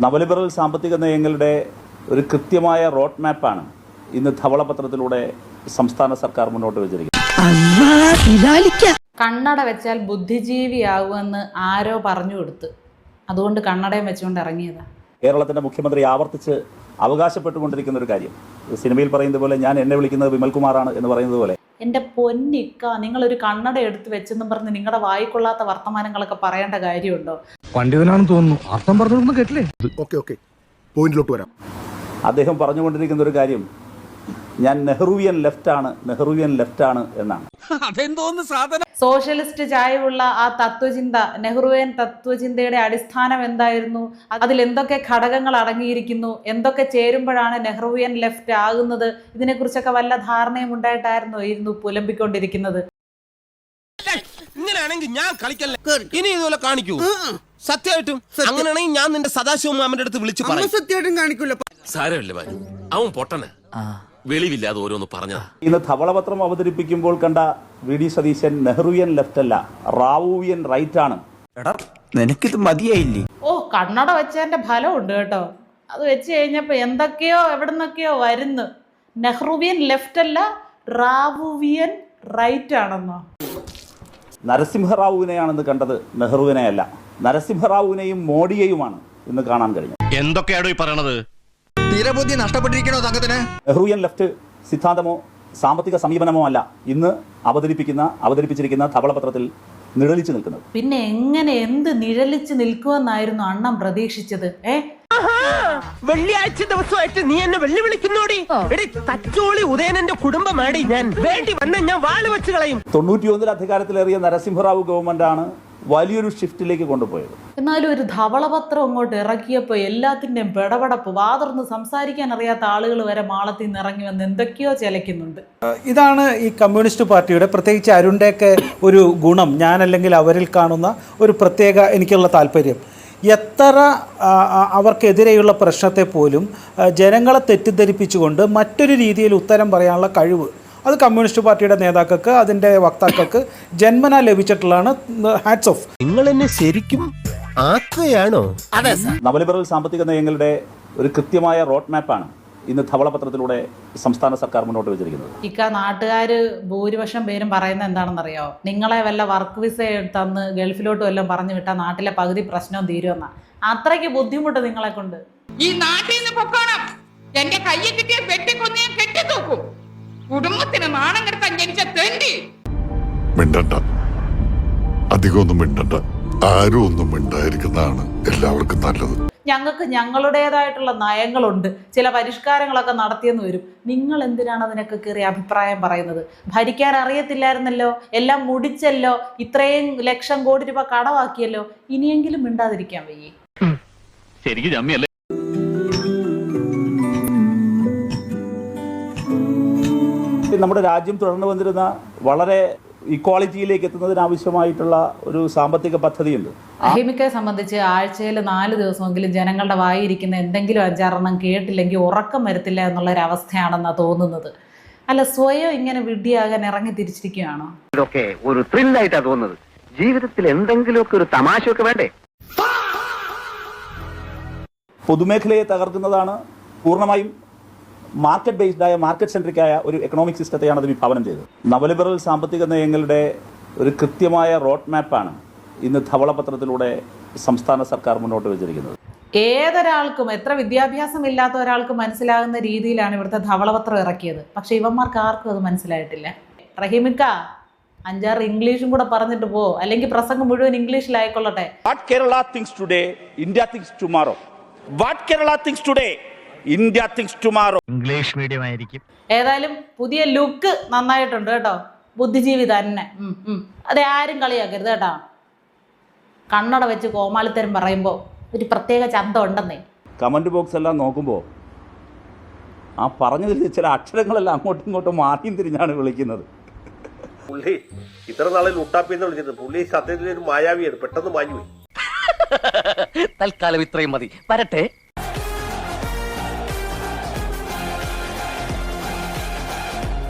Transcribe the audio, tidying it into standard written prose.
നവലിബറൽ സാമ്പത്തിക നയങ്ങളുടെ ഒരു കൃത്യമായ റോഡ് മാപ്പാണ് ഇന്ന് ധവളപത്രത്തിലൂടെ സംസ്ഥാന സർക്കാർ മുന്നോട്ട് വെച്ചിരിക്കുന്നത്. കണ്ണട വെച്ചാൽ ബുദ്ധിജീവിയാകുമെന്ന് ആരോ പറഞ്ഞു കൊടുത്ത്, അതുകൊണ്ട് കണ്ണടയും വെച്ചുകൊണ്ട് ഇറങ്ങിയതാ. കേരളത്തിന്റെ മുഖ്യമന്ത്രി ആവർത്തിച്ച് അവകാശപ്പെട്ടുകൊണ്ടിരിക്കുന്ന ഒരു കാര്യം, സിനിമയിൽ പറയുന്നത് പോലെ ഞാൻ എന്നെ വിളിക്കുന്നത് വിമൽകുമാറാണ് എന്ന് പറയുന്നത് പോലെ. എൻ്റെ പൊന്നിക്ക, നിങ്ങളൊരു കണ്ണട എടുത്ത് വെച്ചെന്നും പറഞ്ഞ് നിങ്ങളുടെ വായിക്കൊള്ളാത്ത വർത്തമാനങ്ങളൊക്കെ പറയേണ്ട കാര്യമുണ്ടോ? പണ്ഡിതനാണെന്ന് തോന്നുന്നു, അർത്ഥം പറഞ്ഞൊന്നും കേട്ടില്ലേ? ഓക്കെ പോയിന്റിലോട്ട് വരാം. അദ്ദേഹം പറഞ്ഞുകൊണ്ടിരിക്കുന്ന ഒരു കാര്യം, ഞാൻ നെഹ്റുവിയൻ ലെഫ്റ്റ് ആണ് എന്നാണ്. സോഷ്യലിസ്റ്റ് ചായവുള്ള ആ തത്വചിന്ത, നെഹ്റുവിയൻ തത്വചിന്തയുടെ അടിസ്ഥാനം എന്തായിരുന്നു? അതിൽ എന്തൊക്കെ ഘടകങ്ങൾ അടങ്ങിയിരിക്കുന്നു? എന്തൊക്കെ ചേരുമ്പോഴാണ് നെഹ്റുവിയൻ ലെഫ്റ്റ് ആകുന്നത്? ഇതിനെക്കുറിച്ചൊക്കെ വല്ല ധാരണയും ഉണ്ടായിട്ടായിരുന്നു പുലമ്പിക്കൊണ്ടിരിക്കുന്നത്. ഇങ്ങനെയാണെങ്കിൽ ഞാൻ കളിക്കല്ല, ഇനി ഇതുപോലെ കാണിക്കൂ. സത്യമായിട്ടും അങ്ങനെയാണെങ്കിൽ ഞാൻ നിന്റെ സദാശിവ മാമന്റെ അടുത്ത് വിളിച്ചു പറയും. സത്യമായിട്ടും കാണിക്കൂല. സാരമില്ല ബാനു, അവൻ പൊട്ടന് വെളിവില്ലാതെ ഓരോന്ന് പറഞ്ഞതാ. ഇന്ന് ധവളപത്രം അവതരിപ്പിക്കുമ്പോൾ കണ്ട V D Satheesan Nehruvian left അല്ല, റാവുവിയൻ റൈറ്റ് ആണ്. നിനക്കിത് മതിയായില്ലേ? ഓ, കണ്ണട വെച്ചതിന്റെ ഫലമുണ്ട് കേട്ടോ. അത് വെച്ച് കഴിഞ്ഞപ്പോ എന്തൊക്കെയോ എവിടുന്നൊക്കെയോ വരുന്നു. നെഹ്റുവിയൻ ലെഫ്റ്റ് അല്ല, റാവുവിയൻ റൈറ്റ് ആണെന്നോ? നരസിംഹറാവുവിനെയാണെന്ന് കണ്ടത്, നെഹ്റുവിനെ അല്ല. നരസിംഹറാവുവിനെയും മോഡിയെയുമാണ് ഇന്ന് കാണാൻ കഴിഞ്ഞത്. എന്തൊക്കെയാണോ ഈ പറയണത്? തീരബുദ്ധി നഷ്ടപ്പെട്ടിരിക്കണോ തങ്കത്തിന്? നെഹ്റുവിയൻ ലെഫ്റ്റ് സിദ്ധാന്തമോ സാമ്പത്തിക സമീപനമോ അല്ല ഇന്ന് അവതരിപ്പിച്ചിരിക്കുന്ന ധവളപത്രത്തിൽ നിഴലിച്ചു നിൽക്കുന്നത്. പിന്നെ എങ്ങനെ എന്ത് നിഴലിച്ച് നിൽക്കുമെന്നായിരുന്നു അണ്ണം പ്രതീക്ഷിച്ചത്? വെള്ളിയാഴ്ച ദിവസമായിട്ട് നീ എന്നെ വെല്ലുവിളിക്കുന്നോടി? തച്ചോളി ഉദയനന്റെ കുടുംബമാടി ഞാൻ. വേണ്ടി വന്ന ഞാൻ വാള് വെച്ച് കളയും. 91 അധികാരത്തിലേറിയ നരസിംഹറാവു ഗവൺമെന്റാണ് വലിയൊരു ഷിഫ്റ്റിലേക്ക് കൊണ്ടുപോയത്. എന്നാലും ഒരു ധവളപത്രം അങ്ങോട്ട് ഇറക്കിയപ്പോൾ എല്ലാത്തിൻ്റെയും പെടപെടപ്പ്, വാതുറന്ന് സംസാരിക്കാൻ അറിയാത്ത ആളുകൾ വരെ മാളത്തിൽ നിന്ന് ഇറങ്ങി വന്ന് എന്തൊക്കെയോ ചിലയ്ക്കുന്നുണ്ട്. ഇതാണ് ഈ കമ്മ്യൂണിസ്റ്റ് പാർട്ടിയുടെ, പ്രത്യേകിച്ച് അരുണിൻ്റെയൊക്കെ ഒരു ഗുണം, ഞാനല്ലെങ്കിൽ അവരിൽ കാണുന്ന ഒരു പ്രത്യേക എനിക്കുള്ള താല്പര്യം. എത്ര അവർക്കെതിരെയുള്ള പ്രശ്നത്തെ പോലും ജനങ്ങളെ തെറ്റിദ്ധരിപ്പിച്ചുകൊണ്ട് മറ്റൊരു രീതിയിൽ ഉത്തരം പറയാനുള്ള കഴിവ്, അത് കമ്മ്യൂണിസ്റ്റ് പാർട്ടിയുടെ നേതാക്കൾക്ക്, അതിൻ്റെ വക്താക്കൾക്ക് ജന്മനാ ലഭിച്ചിട്ടുള്ളതാണ്. Hats off. നിങ്ങൾ എന്നെ ശരിക്കും ആക്കുകയാണോ? നവലിബറൽ സാമ്പത്തിക നയങ്ങളുടെ ഒരു കൃത്യമായ റോഡ് മാപ്പാണ് ഇന്ന് ധവളപത്രത്തിലൂടെ സംസ്ഥാന സർക്കാർ മുന്നോട്ട് വെച്ചിരിക്കുന്നത്. നാട്ടുകാർ ഭൂരിപക്ഷം പേരും പറയുന്നത് എന്താണെന്നറിയോ? നിങ്ങളെ വല്ല വർക്ക് വിസ തന്ന് ഗൾഫിലോട്ട് വല്ലതും പറഞ്ഞു വിട്ടാൽ നാട്ടിലെ പകുതി പ്രശ്നവും തീരുമെന്നാ. അത്രയ്ക്ക് ബുദ്ധിമുട്ട് നിങ്ങളെ കൊണ്ട്. ഈ നാട്ടിൽ നിന്ന് പൊക്കോണം. എന്റെ കയ്യിൽ കിട്ടിയ വെട്ടിക്കൊന്ന് ഞാൻ കെട്ടിത്തൂക്കും. കുടുംബത്തിന് നാണം കെടുത്താൻ ജനിച്ച തെണ്ടി. മിണ്ടണ്ട, അധികമൊന്നും മിണ്ടണ്ട. ആരും ഒന്നും മിണ്ടായിരിക്കുന്നതാണ് എല്ലാവർക്കും നല്ലത്. ഞങ്ങൾക്ക് ഞങ്ങളുടേതായിട്ടുള്ള നയങ്ങളുണ്ട്, ചില പരിഷ്കാരങ്ങളൊക്കെ നടത്തിയെന്ന് വരും. നിങ്ങൾ എന്തിനാണ് അതിനൊക്കെ കയറി അഭിപ്രായം പറയുന്നത്? ഭരിക്കാൻ അറിയത്തില്ലായിരുന്നല്ലോ, എല്ലാം മുടിച്ചല്ലോ, ഇത്രയും ലക്ഷം കോടി രൂപ കടമാക്കിയല്ലോ, ഇനിയെങ്കിലും മിണ്ടാതിരിക്കാൻ വയ്യേ? ശരിക്കും ജമ്മിയല്ലേ? നമ്മുടെ രാജ്യം തുടർന്നു വന്നിരുന്ന വളരെ ഇക്വാളിറ്റിയിലേക്ക് എത്തുന്നതിനാവശ്യമായിട്ടുള്ള ഒരു സാമ്പത്തിക പദ്ധതിയുണ്ട്. റഹീമിക്കയെ സംബന്ധിച്ച് ആഴ്ചയിൽ 4 ദിവസമെങ്കിലും ജനങ്ങളുടെ വായിരിക്കുന്ന എന്തെങ്കിലും 5-6 കേട്ടില്ലെങ്കിൽ ഉറക്കം വരത്തില്ല എന്നുള്ളൊരവസ്ഥയാണെന്നാണ് തോന്നുന്നത്. അല്ല, സ്വയം ഇങ്ങനെ വിഡ്ഢിയാകാൻ ഇറങ്ങി തിരിച്ചിരിക്കുകയാണോ? ഇതൊക്കെ ഒരു ത്രില്ലായിട്ടാണ് തോന്നുന്നത്. ജീവിതത്തിൽ എന്തെങ്കിലുമൊക്കെ ഒരു തമാശയൊക്കെ വേണ്ടേ? പൊതുമേഖലയെ തകർക്കുന്നതാണ്. പൂർണ്ണമായും മാർക്കറ്റ് ബേസ്ഡായ, മാർക്കറ്റ് സെൻട്രിക്കായ ഒരു എക്കണോമിക് സിസ്റ്റത്തെയാണ് അത് വിഭാവനം ചെയ്തത്. നവലിബറൽ സാമ്പത്തിക നയങ്ങളുടെ ഒരു കൃത്യമായ റോഡ് മാപ്പാണ് ഇന്ന് ധവളപത്രത്തിലൂടെ സംസ്ഥാന സർക്കാർ മുന്നോട്ട് വെച്ചിരിക്കുന്നത്. ഏതൊരാൾക്കും, എത്ര വിദ്യാഭ്യാസം ഇല്ലാത്ത ഒരാൾക്ക് മനസ്സിലാകുന്ന രീതിയിലാണ് ഇവിടുത്തെ ധവളപത്രം ഇറക്കിയത്. പക്ഷെ ഇവന്മാർക്ക് ആർക്കും അത് മനസ്സിലായിട്ടില്ല. റഹീമിക്ക, 5-6 ഇംഗ്ലീഷും കൂടെ പറഞ്ഞിട്ട് പോ, അല്ലെങ്കിൽ പ്രസംഗം മുഴുവൻ ഇംഗ്ലീഷിലായിക്കൊള്ളട്ടെ. What Kerala thinks today, India thinks tomorrow. What Kerala thinks today, India thinks tomorrow. English medium ആയിരിക്കും. ഏതായാലും പുതിയ ലുക്ക് നന്നായിട്ടുണ്ട് കേട്ടോ. ബുദ്ധിജീവി തന്നെ. അതെ, ആരും കളിയാക്കരുത് കേട്ടോ. കണ്ണട വെച്ച് കോമാളിത്തരം പറയുമ്പോൾ ഒരു പ്രത്യേക ചന്തം ഉണ്ടെന്നേ. കമന്റ് ബോക്സ് എല്ലാം നോക്കുമ്പോൾ ആ പറഞ്ഞതിൽ ചില അക്ഷരങ്ങളെല്ലാം അങ്ങോട്ടും ഇങ്ങോട്ടും മാറിയും തിരിഞ്ഞാണ് വിളിക്കുന്നത്. പുള്ളി ഇത്ര നാളിൽ ഉട്ടാപ്പിന്ന് വിളിച്ചിട്ട് പുള്ളി സത്യത്തിൽ ഒരു മായാവിയാണ്, പെട്ടെന്ന് മാഞ്ഞു പോയി. തൽക്കാലം ഇത്രയും മതി. വരട്ടെ.